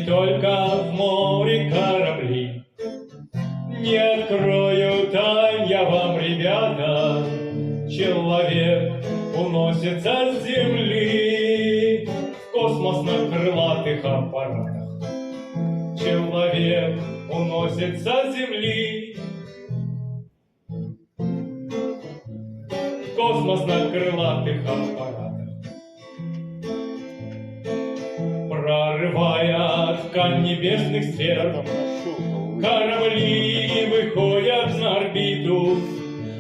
только в море корабли. Не открою тайн я вам, ребята, человек уносится с земли в космос на крылатых аппаратах. Человек уносится с земли в космос на крылатых аппаратах. Прорывая ткань небесных сфер, корабли выходят на орбиту,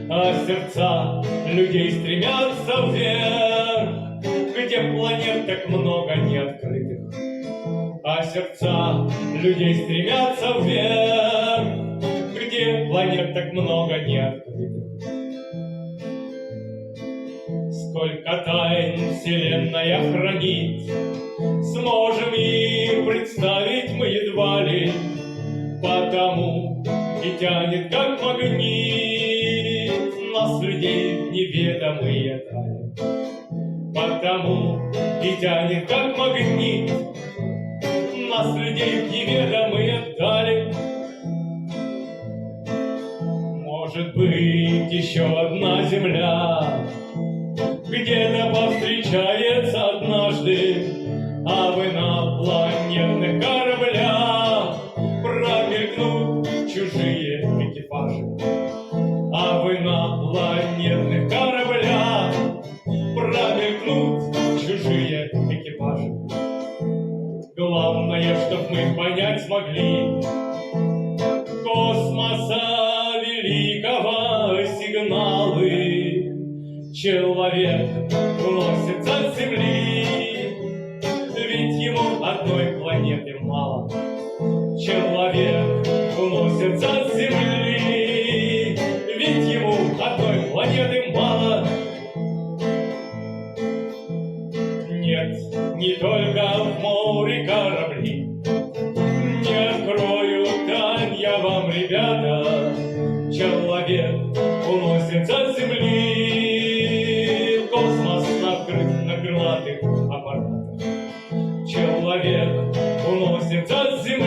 а сердца людей стремятся вверх, где планет так много неоткрытых. А сердца людей стремятся вверх, где планет так много неоткрытых. Сколько тайн Вселенная хранит, сможем и представить мы едва ли, потому и тянет, как магнит, нас, людей, в неведомые дали. Потому и тянет, как магнит, нас, людей, в неведомые дали. Может быть, еще одна земля где-то повстречается однажды, а вы на планетных кораблях промелькнут чужие экипажи. А вы на планетных кораблях промелькнут чужие экипажи. Главное, чтоб мы понять смогли космоса великого сигналы. Человек уносится с земли, ведь ему одной планеты мало. Человек уносится с земли, ведь ему одной планеты мало. Нет, не только в море корабли. Не открою тайн я вам, ребята, человек уносится с земли в космос на крылатых аппаратах. Человек уносится с земли